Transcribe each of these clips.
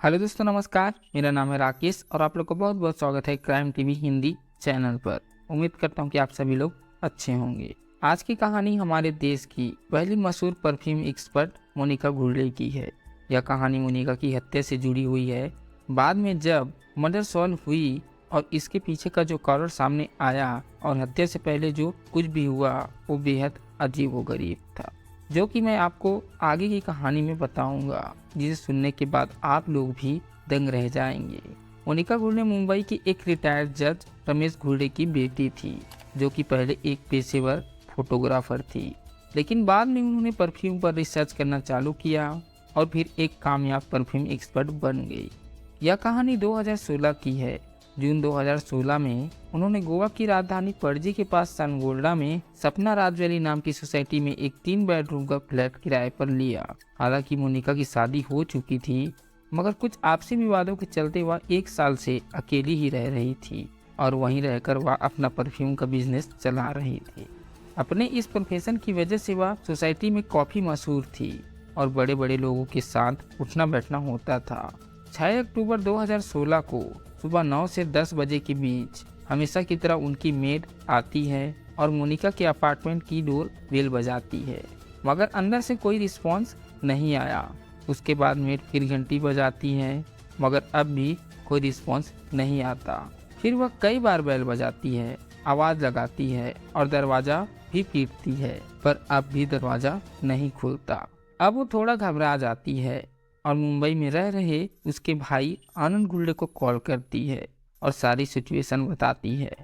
Hello दोस्तों, नमस्कार। मेरा नाम है राकेश और आप लोग को बहुत बहुत स्वागत है क्राइम टीवी हिंदी चैनल पर। उम्मीद करता हूँ कि आप सभी लोग अच्छे होंगे। आज की कहानी हमारे देश की पहली मशहूर परफ्यूम एक्सपर्ट मोनिका घुर्रे की है। यह कहानी मोनिका की हत्या से जुड़ी हुई है। बाद में जब मर्डर सॉल्व हुई और इसके पीछे का जो कारण सामने आया और हत्या से पहले जो कुछ भी हुआ वो बेहद अजीब व गरीब था, जो कि मैं आपको आगे की कहानी में बताऊंगा, जिसे सुनने के बाद आप लोग भी दंग रह जाएंगे। मोनिका घुर्रे मुंबई की एक रिटायर्ड जज रमेश घुर्रे की बेटी थी, जो कि पहले एक पेशेवर फोटोग्राफर थी, लेकिन बाद में उन्होंने परफ्यूम पर रिसर्च करना चालू किया और फिर एक कामयाब परफ्यूम एक्सपर्ट बन गई। यह कहानी 2016 की है। जून 2016 में उन्होंने गोवा की राजधानी पणजी के पास सनगोल्डा में सपना राजवैली नाम की सोसाइटी में एक 3 बेडरूम का फ्लैट किराए पर लिया। हालांकि मोनिका की शादी हो चुकी थी, मगर कुछ आपसी विवादों के चलते वह 1 साल से अकेली ही रह रही थी और वहीं रहकर वह अपना परफ्यूम का बिजनेस चला रही थी। अपने इस प्रोफेशन की वजह से वह सोसाइटी में काफ़ी मशहूर थी और बड़े बड़े लोगों के साथ उठना बैठना होता था। 6 अक्टूबर 2016 को सुबह 9 से 10 बजे के बीच हमेशा की तरह उनकी मेड आती है और मोनिका के अपार्टमेंट की डोर बेल बजाती है, मगर अंदर से कोई रिस्पॉन्स नहीं आया। उसके बाद मेड फिर घंटी बजाती है, मगर अब भी कोई रिस्पॉन्स नहीं आता। फिर वह कई बार बेल बजाती है, आवाज़ लगाती है और दरवाज़ा भी पीटती है, पर अब भी दरवाज़ा नहीं खुलता। अब वो थोड़ा घबरा जाती है और मुंबई में रह रहे उसके भाई आनंद घुर्रे को कॉल करती है और सारी सिचुएशन बताती है।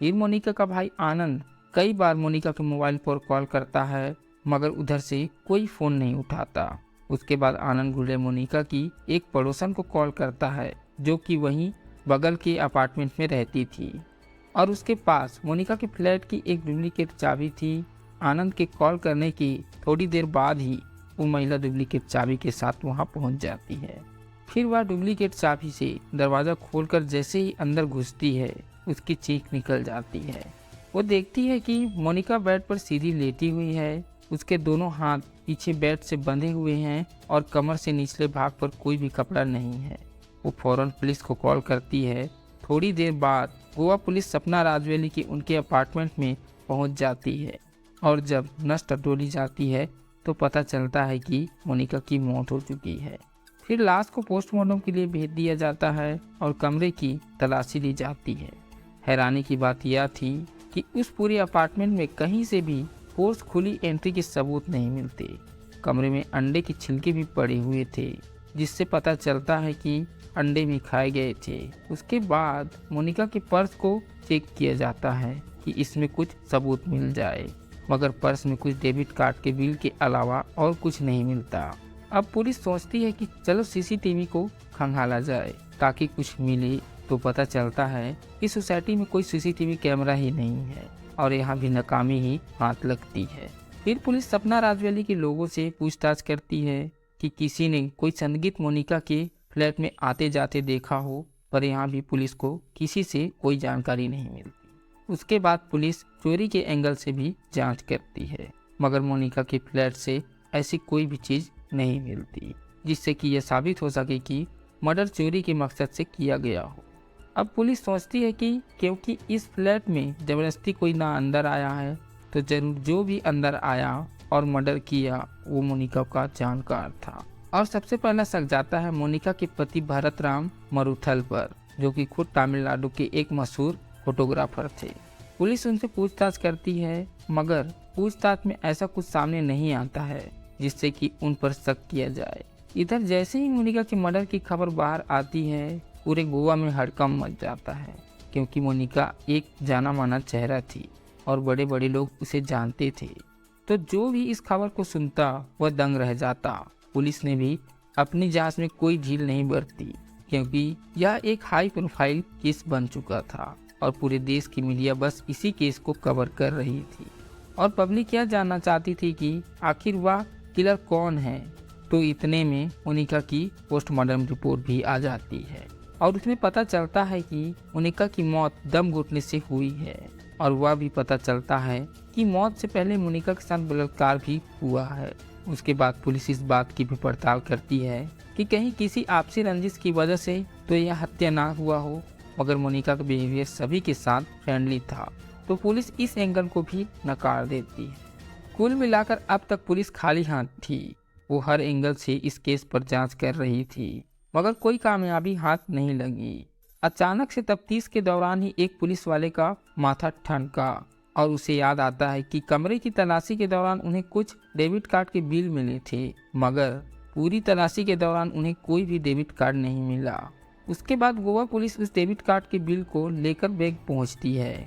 फिर मोनिका का भाई आनंद कई बार मोनिका के मोबाइल पर कॉल करता है, मगर उधर से कोई फ़ोन नहीं उठाता। उसके बाद आनंद घुर्रे मोनिका की एक पड़ोसन को कॉल करता है, जो कि वहीं बगल के अपार्टमेंट में रहती थी और उसके पास मोनिका के फ्लैट की एक डुप्लीकेट चाबी थी। आनंद के कॉल करने की थोड़ी देर बाद ही वो महिला डुप्लीकेट चाबी के साथ वहां पहुंच जाती है। फिर वह डुप्लीकेट चाबी से दरवाज़ा खोलकर जैसे ही अंदर घुसती है, उसकी चीख निकल जाती है। वो देखती है कि मोनिका बेड पर सीधी लेटी हुई है, उसके दोनों हाथ पीछे बेड से बंधे हुए हैं और कमर से निचले भाग पर कोई भी कपड़ा नहीं है। वो फौरन पुलिस को कॉल करती है। थोड़ी देर बाद गोवा पुलिस सपना राजवैली के उनके अपार्टमेंट में पहुंच जाती है और जब नस टटोली जाती है तो पता चलता है कि मोनिका की मौत हो चुकी है। फिर लाश को पोस्टमार्टम के लिए भेज दिया जाता है और कमरे की तलाशी ली जाती है। हैरानी की बात यह थी कि उस पूरे अपार्टमेंट में कहीं से भी फोर्स खुली एंट्री के सबूत नहीं मिलते। कमरे में अंडे के छिलके भी पड़े हुए थे, जिससे पता चलता है कि अंडे भी खाए गए थे। उसके बाद मोनिका के पर्स को चेक किया जाता है कि इसमें कुछ सबूत मिल जाए, मगर पर्स में कुछ डेबिट कार्ड के बिल के अलावा और कुछ नहीं मिलता। अब पुलिस सोचती है कि चलो सीसीटीवी को खंगाला जाए ताकि कुछ मिले, तो पता चलता है कि सोसाइटी में कोई सीसीटीवी कैमरा ही नहीं है और यहाँ भी नाकामी ही हाथ लगती है। फिर पुलिस सपना राजवैली के लोगों से पूछताछ करती है कि किसी ने कोई संदिग्ध मोनिका के फ्लैट में आते जाते देखा हो, पर यहाँ भी पुलिस को किसी से कोई जानकारी नहीं मिलती। उसके बाद पुलिस चोरी के एंगल से भी जांच करती है, मगर मोनिका के फ्लैट से ऐसी कोई भी चीज़ नहीं मिलती जिससे कि यह साबित हो सके कि मर्डर चोरी के मकसद से किया गया हो। अब पुलिस सोचती है कि क्योंकि इस फ्लैट में ज़बरदस्ती कोई ना अंदर आया है, तो जरूर जो भी अंदर आया और मर्डर किया वो मोनिका का जानकार था। और सबसे पहला शक जाता है मोनिका के पति भरत राम मरुथल पर, जो कि खुद तमिलनाडु के एक मशहूर फोटोग्राफर थे। पुलिस उनसे पूछताछ करती है, मगर पूछताछ में ऐसा कुछ सामने नहीं आता है जिससे कि उन पर शक किया जाए। इधर जैसे ही मोनिका की मर्डर की खबर बाहर आती है, पूरे गोवा में हड़कंप मच जाता है, क्योंकि मोनिका एक जाना माना चेहरा थी और बड़े बड़े लोग उसे जानते थे। तो जो भी इस खबर को सुनता वह दंग रह जाता। पुलिस ने भी अपनी जांच में कोई ढील नहीं बरती, क्योंकि यह एक हाई प्रोफाइल केस बन चुका था और पूरे देश की मीडिया बस इसी केस को कवर कर रही थी और पब्लिक यह जानना चाहती थी कि आखिर वह किलर कौन है। तो इतने में मोनिका की पोस्टमार्टम रिपोर्ट भी आ जाती है और उसमें पता चलता है कि मोनिका की मौत दम घुटने से हुई है और वह भी पता चलता है कि मौत से पहले मोनिका के साथ बलात्कार भी हुआ है। उसके बाद पुलिस इस बात की भी पड़ताल करती है कि कहीं किसी आपसी रंजिश की वजह से तो यह हत्या ना हुआ हो, मगर मोनिका का बिहेवियर सभी के साथ फ्रेंडली था, तो पुलिस इस एंगल को भी नकार देती है। कुल मिलाकर अब तक पुलिस खाली हाथ थी। वो हर एंगल से इस केस पर जांच कर रही थी, मगर कोई कामयाबी हाथ नहीं लगी। अचानक से तफ्तीश के दौरान ही एक पुलिस वाले का माथा ठनका और उसे याद आता है कि कमरे की तलाशी के दौरान उन्हें कुछ डेबिट कार्ड के बिल मिले थे, मगर पूरी तलाशी के दौरान उन्हें कोई भी डेबिट कार्ड नहीं मिला। उसके बाद गोवा पुलिस उस डेबिट कार्ड के बिल को लेकर बैंक पहुंचती है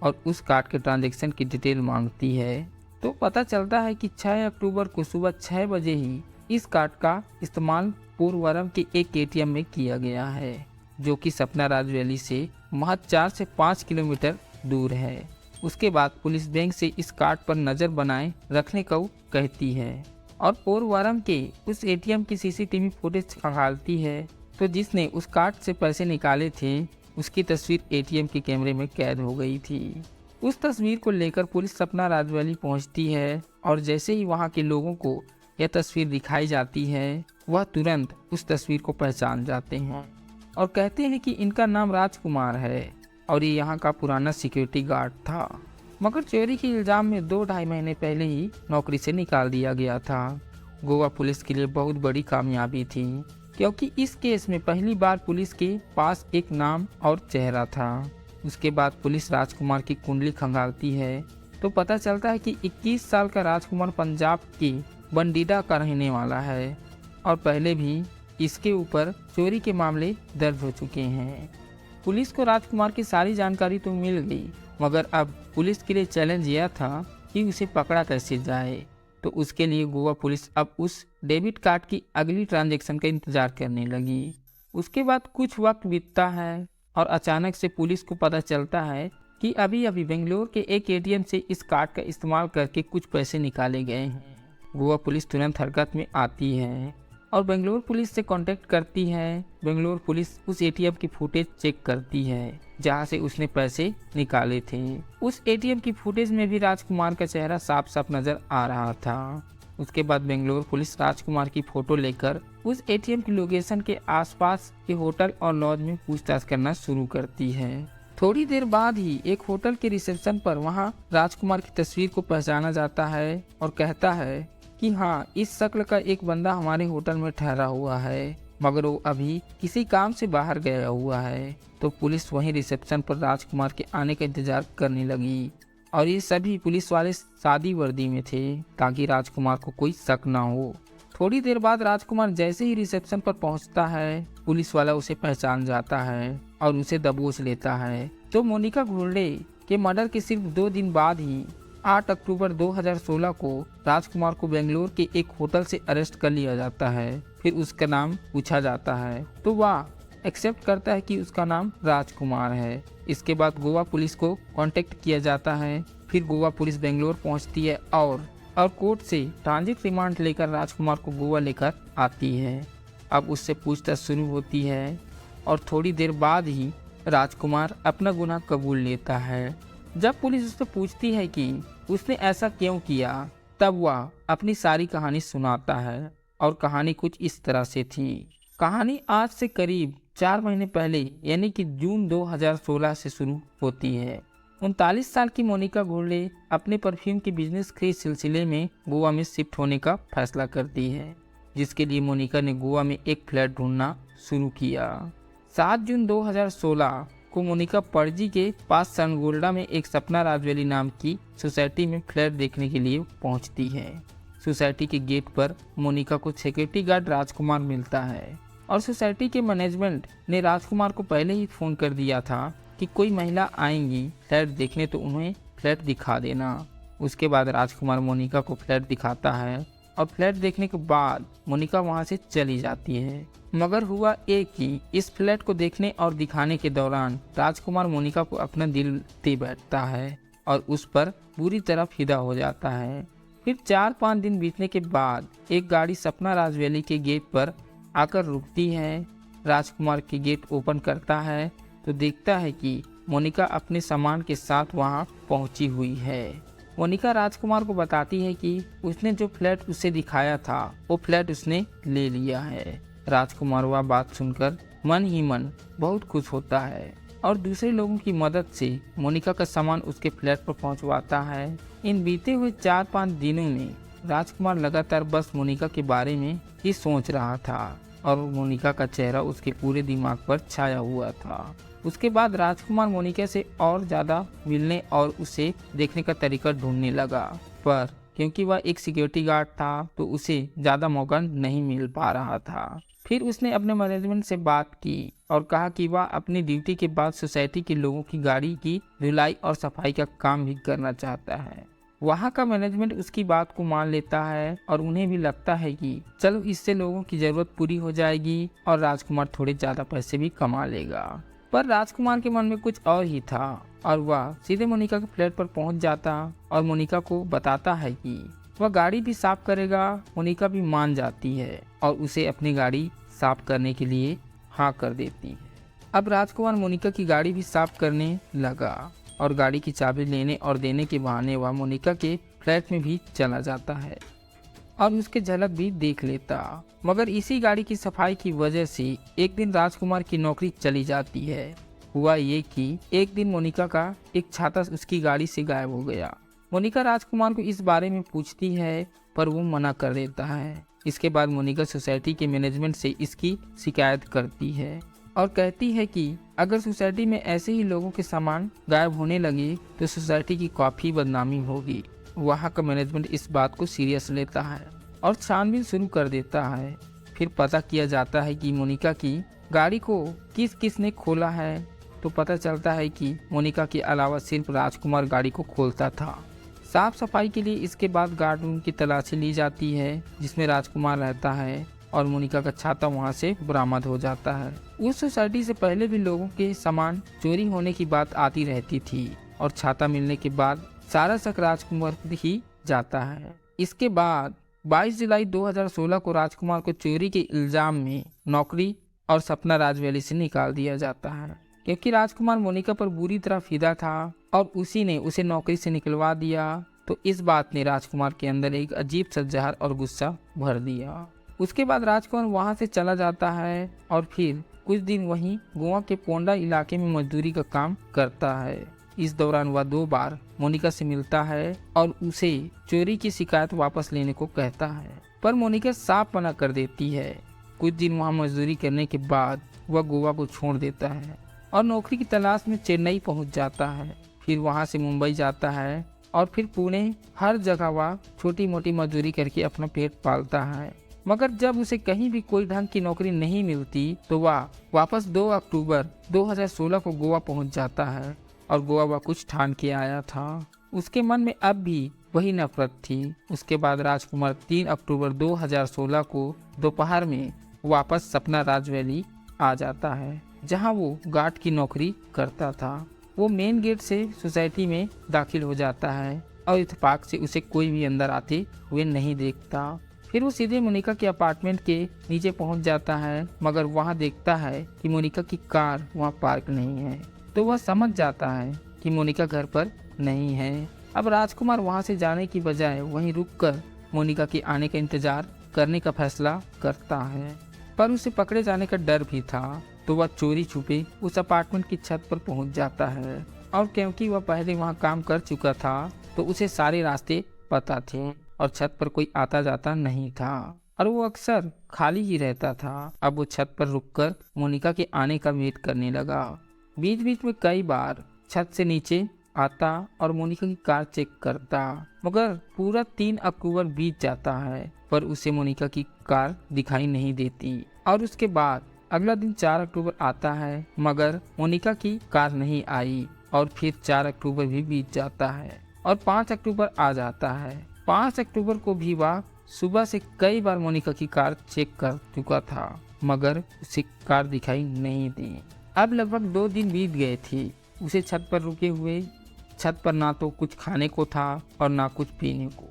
और उस कार्ड के ट्रांजैक्शन की डिटेल मांगती है, तो पता चलता है कि 6 अक्टूबर को सुबह 6 बजे ही इस कार्ड का इस्तेमाल पोरवरम के एक एटीएम में किया गया है, जो कि सपना राज वैली से महज 4 से 5 किलोमीटर दूर है। उसके बाद पुलिस बैंक से इस कार्ड पर नज़र बनाए रखने को कहती है और पोरवरम के उस एटीएम की सीसीटीवी फुटेज खंगालती है, तो जिसने उस कार्ड से पैसे निकाले थे उसकी तस्वीर एटीएम के कैमरे में कैद हो गई थी। उस तस्वीर को लेकर पुलिस सपना राज वैली पहुंचती है और जैसे ही वहां के लोगों को यह तस्वीर दिखाई जाती है, वह तुरंत उस तस्वीर को पहचान जाते हैं और कहते हैं कि इनका नाम राजकुमार है और ये यहाँ का पुराना सिक्योरिटी गार्ड था, मगर चोरी के इल्जाम में 2-2.5 महीने पहले ही नौकरी से निकाल दिया गया था। गोवा पुलिस के लिए बहुत बड़ी कामयाबी थी, क्योंकि इस केस में पहली बार पुलिस के पास एक नाम और चेहरा था। उसके बाद पुलिस राजकुमार की कुंडली खंगालती है, तो पता चलता है कि 21 साल का राजकुमार पंजाब की बंडीडा का रहने वाला है और पहले भी इसके ऊपर चोरी के मामले दर्ज हो चुके हैं। पुलिस को राजकुमार की सारी जानकारी तो मिल गई, मगर अब पुलिस के लिए चैलेंज यह था कि उसे पकड़ा कैसे जाए, तो उसके लिए गोवा पुलिस अब उस डेबिट कार्ड की अगली ट्रांजैक्शन का इंतजार करने लगी। उसके बाद कुछ वक्त बीतता है और अचानक से पुलिस को पता चलता है कि अभी अभी बेंगलोर के एक एटीएम से इस कार्ड का इस्तेमाल करके कुछ पैसे निकाले गए हैं। गोवा पुलिस तुरंत हरकत में आती है और बेंगलोर पुलिस से कांटेक्ट करती है। बेंगलोर पुलिस उस एटीएम की फुटेज चेक करती है जहां से उसने पैसे निकाले थे। उस एटीएम की फुटेज में भी राजकुमार का चेहरा साफ साफ नजर आ रहा था। उसके बाद बेंगलोर पुलिस राजकुमार की फोटो लेकर उस एटीएम की लोकेशन के आसपास के होटल और लॉज में पूछताछ करना शुरू करती है। थोड़ी देर बाद ही एक होटल के रिसेप्शन पर वहां राजकुमार की तस्वीर को पहचाना जाता है और कहता है कि हाँ, इस शक्ल का एक बंदा हमारे होटल में ठहरा हुआ है, मगर वो अभी किसी काम से बाहर गया हुआ है। तो पुलिस वहीं रिसेप्शन पर राजकुमार के आने का इंतजार करने लगी और ये सभी पुलिस वाले सादी वर्दी में थे ताकि राजकुमार को कोई शक ना हो। थोड़ी देर बाद राजकुमार जैसे ही रिसेप्शन पर पहुंचता है, पुलिस वाला उसे पहचान जाता है और उसे दबोच लेता है। तो मोनिका घुर्डे के मर्डर के सिर्फ 2 दिन बाद ही 8 अक्टूबर 2016 को राजकुमार को बेंगलोर के एक होटल से अरेस्ट कर लिया जाता है। फिर उसका नाम पूछा जाता है तो वह एक्सेप्ट करता है कि उसका नाम राजकुमार है। इसके बाद गोवा पुलिस को कांटेक्ट किया जाता है। फिर गोवा पुलिस बेंगलोर पहुंचती है और कोर्ट से ट्रांजिट रिमांड लेकर राजकुमार को गोवा लेकर आती है। अब उससे पूछताछ शुरू होती है और थोड़ी देर बाद ही राजकुमार अपना गुनाह कबूल लेता है। जब पुलिस उससे पूछती है कि उसने ऐसा क्यों किया, तब वह अपनी सारी कहानी सुनाता है और कहानी कुछ इस तरह से थी। कहानी आज से करीब 4 महीने पहले यानी कि जून 2016 से शुरू होती है। 39 साल की मोनिका घुर्डे अपने परफ्यूम के बिजनेस के सिलसिले में गोवा में शिफ्ट होने का फैसला करती है, जिसके लिए मोनिका ने गोवा में एक फ्लैट ढूंढना शुरू किया। 7 जून 2016 को मोनिका पणजी के पास सनगोल्डा में एक सपना राज वैली नाम की सोसाइटी में फ्लैट देखने के लिए पहुंचती है। सोसाइटी के गेट पर मोनिका को सिक्योरिटी गार्ड राजकुमार मिलता है और सोसाइटी के मैनेजमेंट ने राजकुमार को पहले ही फोन कर दिया था कि कोई महिला आएंगी फ्लैट देखने तो उन्हें फ्लैट दिखा देना। उसके बाद राजकुमार मोनिका को फ्लैट दिखाता है और फ्लैट देखने के बाद मोनिका वहां से चली जाती है। मगर हुआ एक कि इस फ्लैट को देखने और दिखाने के दौरान राजकुमार मोनिका को अपना दिल दे बैठता है और उस पर पूरी तरह फिदा हो जाता है। फिर 4-5 दिन बीतने के बाद एक गाड़ी सपना राज वैली के गेट पर आकर रुकती है। राजकुमार के गेट ओपन करता है तो देखता है कि मोनिका अपने सामान के साथ वहां पहुंची हुई है। मोनिका राजकुमार को बताती है कि उसने जो फ्लैट उसे दिखाया था वो फ्लैट उसने ले लिया है। राजकुमार वह बात सुनकर मन ही मन बहुत खुश होता है और दूसरे लोगों की मदद से मोनिका का सामान उसके फ्लैट पर पहुंचवाता है। इन बीते हुए 4-5 दिनों में राजकुमार लगातार बस मोनिका के बारे में ही सोच रहा था और मोनिका का चेहरा उसके पूरे दिमाग पर छाया हुआ था। उसके बाद राजकुमार मोनिका से और ज़्यादा मिलने और उसे देखने का तरीका ढूंढने लगा, पर क्योंकि वह एक सिक्योरिटी गार्ड था तो उसे ज़्यादा मौका नहीं मिल पा रहा था। फिर उसने अपने मैनेजमेंट से बात की और कहा कि वह अपनी ड्यूटी के बाद सोसाइटी के लोगों की गाड़ी की धुलाई और सफाई का काम भी करना चाहता है। वहाँ का मैनेजमेंट उसकी बात को मान लेता है और उन्हें भी लगता है कि चलो इससे लोगों की ज़रूरत पूरी हो जाएगी और राजकुमार थोड़े ज़्यादा पैसे भी कमा लेगा। पर राजकुमार के मन में कुछ और ही था और वह सीधे मोनिका के फ्लैट पर पहुंच जाता और मोनिका को बताता है कि वह गाड़ी भी साफ करेगा। मोनिका भी मान जाती है और उसे अपनी गाड़ी साफ करने के लिए हाँ कर देती है। अब राजकुमार मोनिका की गाड़ी भी साफ करने लगा और गाड़ी की चाबी लेने और देने के बहाने वह मोनिका के फ्लैट में भी चला जाता है और उसके झलक भी देख लेता। मगर इसी गाड़ी की सफाई की वजह से एक दिन राजकुमार की नौकरी चली जाती है। हुआ ये कि एक दिन मोनिका का एक छाता उसकी गाड़ी से गायब हो गया। मोनिका राजकुमार को इस बारे में पूछती है पर वो मना कर देता है। इसके बाद मोनिका सोसाइटी के मैनेजमेंट से इसकी शिकायत करती है और कहती है कि अगर सोसाइटी में ऐसे ही लोगों के सामान गायब होने लगे तो सोसाइटी की काफ़ी बदनामी होगी। वहाँ का मैनेजमेंट इस बात को सीरियस लेता है और छानबीन शुरू कर देता है। फिर पता किया जाता है कि मोनिका की गाड़ी को किस किस ने खोला है तो पता चलता है कि मोनिका के अलावा सिर्फ राजकुमार गाड़ी को खोलता था। साफ सफाई के लिए इसके बाद गार्ड रूम की तलाशी ली जाती है जिसमें राजकुमार रहता है और मोनिका का छाता वहां से बरामद हो जाता है। उस सोसाइटी से पहले भी लोगों के सामान चोरी होने की बात आती रहती थी और छाता मिलने के बाद सारा शक राजकुमार पर ही जाता है। इसके बाद 22 जुलाई 2016 को राजकुमार को चोरी के इल्जाम में नौकरी और सपना राज वैली से निकाल दिया जाता है क्योंकि राजकुमार मोनिका पर बुरी तरह फिदा था और उसी ने उसे नौकरी से निकलवा दिया। तो इस बात ने राजकुमार के अंदर एक अजीब सा जहर और गुस्सा भर दिया। उसके बाद राजकुमार वहां से चला जाता है और फिर कुछ दिन वहीं गोवा के पोंडा इलाके में मजदूरी का काम करता है। इस दौरान वह 2 बार मोनिका से मिलता है और उसे चोरी की शिकायत वापस लेने को कहता है, पर मोनिका साफ मना कर देती है। कुछ दिन वहां मजदूरी करने के बाद वह गोवा को छोड़ देता है और नौकरी की तलाश में चेन्नई पहुंच जाता है। फिर वहां से मुंबई जाता है और फिर पुणे, हर जगह वह छोटी मोटी मजदूरी करके अपना पेट पालता है। मगर जब उसे कहीं भी कोई ढंग की नौकरी नहीं मिलती तो वह वापस 2 अक्टूबर 2016 को गोवा पहुंच जाता है और गोवा वह कुछ ठान के आया था। उसके मन में अब भी वही नफरत थी। उसके बाद राजकुमार 3 अक्टूबर 2016 को दोपहर में वापस सपना राज वैली आ जाता है जहां वो गार्ड की नौकरी करता था। वो मेन गेट से सोसाइटी में दाखिल हो जाता है और इत्तेफाक से उसे कोई भी अंदर आते हुए नहीं देखता। फिर वो सीधे मोनिका के अपार्टमेंट के नीचे पहुंच जाता है मगर वहां देखता है कि मोनिका की कार वहां पार्क नहीं है। तो वह समझ जाता है कि मोनिका घर पर नहीं है। अब राजकुमार वहां से जाने की बजाय वहीं रुककर मोनिका के आने का इंतजार करने का फैसला करता है, पर उसे पकड़े जाने का डर भी था। तो वह चोरी छुपे उस अपार्टमेंट की छत पर पहुंच जाता है और क्योंकि वह पहले वहां काम कर चुका था तो उसे सारे रास्ते पता थे और छत पर कोई आता जाता नहीं था और वो अक्सर खाली ही रहता था। अब वो छत पर रुककर मोनिका के आने का वेट करने लगा। बीच बीच में कई बार छत से नीचे आता और मोनिका की कार चेक करता, मगर पूरा 3 अक्टूबर बीत जाता है पर उसे मोनिका की कार दिखाई नहीं देती। और उसके बाद अगला दिन 4 अक्टूबर आता है मगर मोनिका की कार नहीं आई और फिर 4 अक्टूबर भी बीत जाता है और 5 अक्टूबर आ जाता है। 5 अक्टूबर को भी वह सुबह से कई बार मोनिका की कार चेक कर चुका था मगर उसे कार दिखाई नहीं दी। अब लगभग 2 दिन बीत गए थे उसे छत पर रुके हुए। छत पर ना तो कुछ खाने को था और ना कुछ पीने को।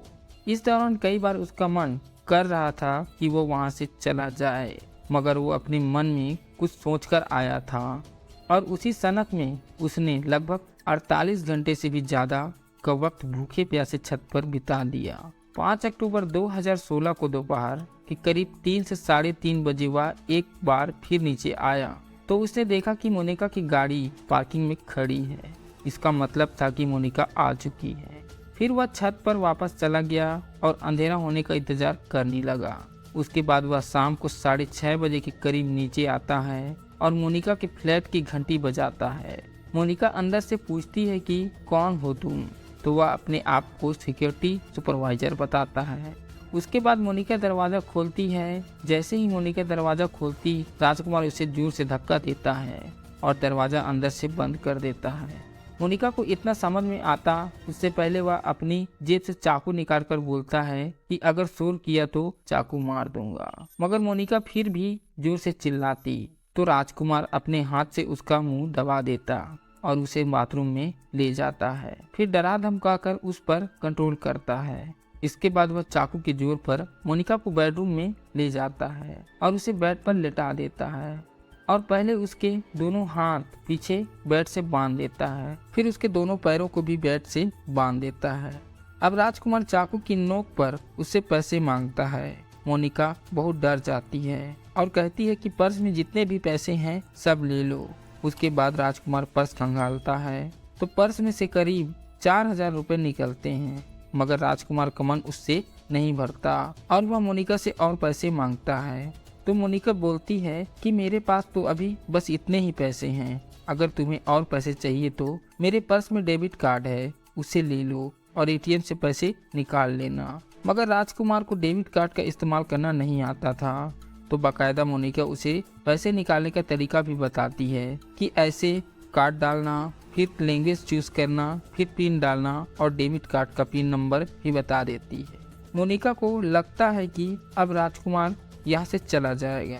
इस दौरान कई बार उसका मन कर रहा था कि वो वहां से चला जाए मगर वो अपने मन में कुछ सोचकर आया था और उसी सनक में उसने लगभग 48 घंटे से भी ज़्यादा का वक्त भूखे प्यासे छत पर बिता दिया। 5 अक्टूबर 2016 को दोपहर के करीब 3 से साढ़े 3 बजे वह एक बार फिर नीचे आया तो उसने देखा कि मोनिका की गाड़ी पार्किंग में खड़ी है। इसका मतलब था कि मोनिका आ चुकी है। फिर वह छत पर वापस चला गया और अंधेरा होने का इंतजार करने लगा। उसके बाद वह शाम को 6:30 बजे के करीब नीचे आता है और मोनिका के फ्लैट की घंटी बजाता है। मोनिका अंदर से पूछती है कि कौन हो तुम, तो वह अपने आप को सिक्योरिटी सुपरवाइजर बताता है। उसके बाद मोनिका दरवाज़ा खोलती है। जैसे ही मोनिका दरवाज़ा खोलती, राजकुमार उसे जोर से धक्का देता है और दरवाज़ा अंदर से बंद कर देता है। मोनिका को इतना समझ में आता उससे पहले वह अपनी जेब से चाकू निकालकर बोलता है कि अगर शोर किया तो चाकू मार दूंगा। मगर मोनिका फिर भी जोर से चिल्लाती तो राजकुमार अपने हाथ से उसका मुंह दबा देता और उसे बाथरूम में ले जाता है। फिर डरा धमका कर उस पर कंट्रोल करता है। इसके बाद वह चाकू के जोर पर मोनिका को बेडरूम में ले जाता है और उसे बेड पर लेटा देता है और पहले उसके दोनों हाथ पीछे बेड से बांध देता है, फिर उसके दोनों पैरों को भी बेड से बांध देता है। अब राजकुमार चाकू की नोक पर उससे पैसे मांगता है। मोनिका बहुत डर जाती है और कहती है कि पर्स में जितने भी पैसे हैं सब ले लो। उसके बाद राजकुमार पर्स खंगालता है तो पर्स में से करीब 4000 रुपये निकलते हैं, मगर राजकुमार का मन उससे नहीं भरता और वह मोनिका से और पैसे मांगता है। तो मोनिका बोलती है कि मेरे पास तो अभी बस इतने ही पैसे हैं, अगर तुम्हें और पैसे चाहिए तो मेरे पर्स में डेबिट कार्ड है, उसे ले लो और एटीएम से पैसे निकाल लेना। मगर राजकुमार को डेबिट कार्ड का इस्तेमाल करना नहीं आता था, तो बाकायदा मोनिका उसे पैसे निकालने का तरीका भी बताती है कि ऐसे कार्ड डालना, फिर लैंग्वेज चूज करना, फिर पिन डालना और डेबिट कार्ड का पिन नंबर भी बता देती है। मोनिका को लगता है कि अब राजकुमार यहाँ से चला जाएगा,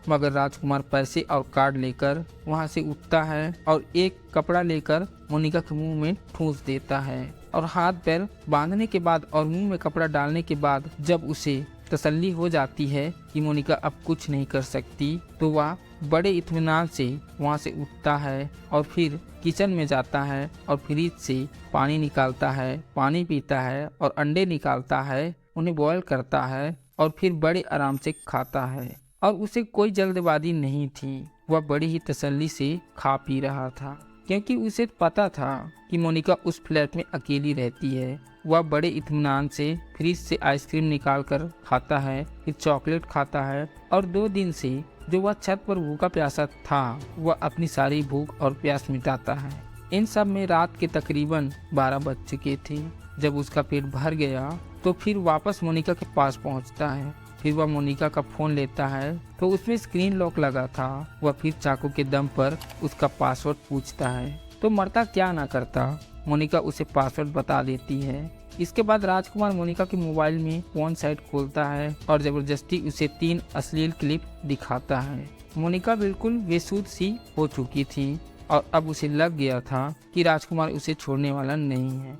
मगर राजकुमार पैसे और कार्ड लेकर वहाँ से उठता है और एक कपड़ा लेकर मोनिका के मुंह में ठूंस देता है और हाथ पैर बांधने के बाद और मुंह में कपड़ा डालने के बाद जब उसे तसल्ली हो जाती है कि मोनिका अब कुछ नहीं कर सकती, तो वह बड़े इत्मीनान से वहाँ से उठता है और फिर किचन में जाता है और फ्रिज से पानी निकालता है, पानी पीता है और अंडे निकालता है, उन्हें बॉयल करता है और फिर बड़े आराम से खाता है। और उसे कोई जल्दबाजी नहीं थी, वह बड़ी ही तसल्ली से खा पी रहा था, क्योंकि उसे पता था कि मोनिका उस फ्लैट में अकेली रहती है। वह बड़े इत्मीनान से फ्रिज से आइसक्रीम निकाल कर खाता है, फिर चॉकलेट खाता है और 2 दिन से जो वह छत पर भूखा प्यासा था वह अपनी सारी भूख और प्यास मिटाता है। इन सब में रात के तकरीबन 12 बज चुके थे। जब उसका पेट भर गया तो फिर वापस मोनिका के पास पहुंचता है। फिर वह मोनिका का फोन लेता है तो उसमें स्क्रीन लॉक लगा था। वह फिर चाकू के दम पर उसका पासवर्ड पूछता है तो मरता क्या ना करता, मोनिका उसे पासवर्ड बता देती है। इसके बाद राजकुमार मोनिका के मोबाइल में फोन साइट खोलता है और जबरदस्ती उसे 3 अश्लील क्लिप दिखाता है। मोनिका बिल्कुल बेसुध सी हो चुकी थी और अब उसे लग गया था कि राजकुमार उसे छोड़ने वाला नहीं है।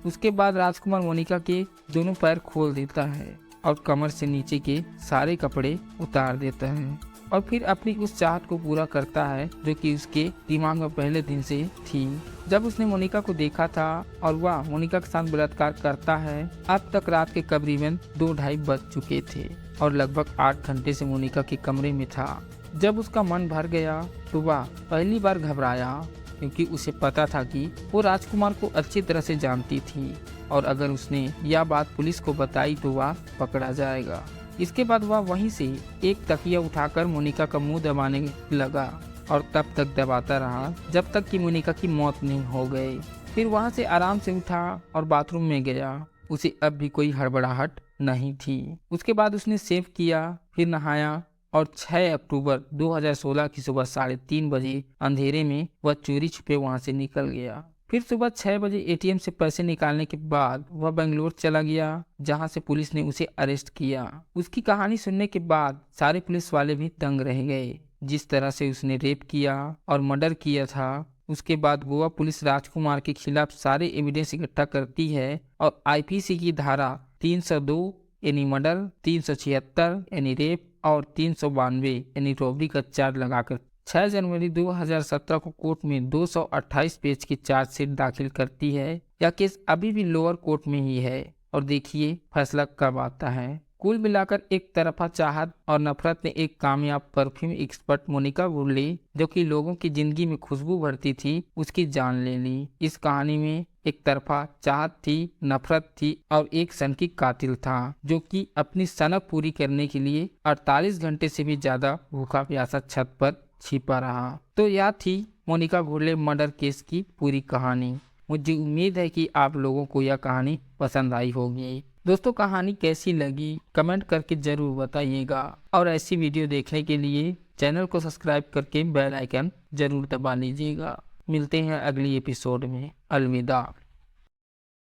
उसके बाद राजकुमार मोनिका के दोनों पैर खोल देता है और कमर से नीचे के सारे कपड़े उतार देता है और फिर अपनी उस चाहत को पूरा करता है जो कि उसके दिमाग में पहले दिन से थी। जब उसने मोनिका को देखा था और वह मोनिका के साथ बलात्कार करता है। अब तक रात के करीबन 2-2:30 बज चुके थे और लगभग 8 घंटे से मोनिका के कमरे में था। जब उसका मन भर गया तो वह पहली बार घबराया, क्योंकि उसे पता था कि वो राजकुमार को अच्छी तरह से जानती थी और अगर उसने यह बात पुलिस को बताई तो वह पकड़ा जाएगा। इसके बाद वह वहीं से एक तकिया उठाकर मोनिका का मुंह दबाने लगा और तब तक दबाता रहा जब तक कि मोनिका की मौत नहीं हो गई। फिर वहां से आराम से उठा और बाथरूम में गया। उसे अब भी कोई हड़बड़ाहट नहीं थी। उसके बाद उसने शेव किया, फिर नहाया और 6 अक्टूबर 2016 की सुबह 3:30 बजे अंधेरे में वह चोरी छुपे वहां से निकल गया। फिर सुबह 6 बजे एटीएम से पैसे निकालने के बाद वह बेंगलोर चला गया, जहां से पुलिस ने उसे अरेस्ट किया। उसकी कहानी सुनने के बाद सारे पुलिस वाले भी दंग रह गए। जिस तरह से उसने रेप किया और मर्डर किया था। उसके बाद गोवा पुलिस राजकुमार के खिलाफ सारे एविडेंस इकट्ठा करती है और आईपीसी की धारा 302 यानी मर्डर, 376 यानी रेप और 392 यानी रॉबरी का चार्ज लगाकर 6 जनवरी 2017 को कोर्ट में 228 पेज की चार्जशीट दाखिल करती है। यह केस अभी भी लोअर कोर्ट में ही है और देखिए फैसला कब आता है। कुल मिलाकर एक तरफा चाहत और नफरत ने एक कामयाब परफ्यूम एक्सपर्ट मोनिका बुर्ले, जो कि लोगों की जिंदगी में खुशबू भरती थी, उसकी जान ले ली। इस कहानी में एक तरफा चाहत थी, नफरत थी और एक सनकी कातिल था, जो कि अपनी सनक पूरी करने के लिए 48 घंटे से भी ज्यादा भूखा प्यासा छत पर छिपा रहा। तो यह थी मोनिका बुर्ले मर्डर केस की पूरी कहानी। मुझे उम्मीद है कि आप लोगों को यह कहानी पसंद आई होगी। दोस्तों, कहानी कैसी लगी कमेंट करके जरूर बताइएगा और ऐसी वीडियो देखने के लिए चैनल को सब्सक्राइब करके बेल आइकन जरूर दबा लीजिएगा। मिलते हैं अगली एपिसोड में। अलविदा।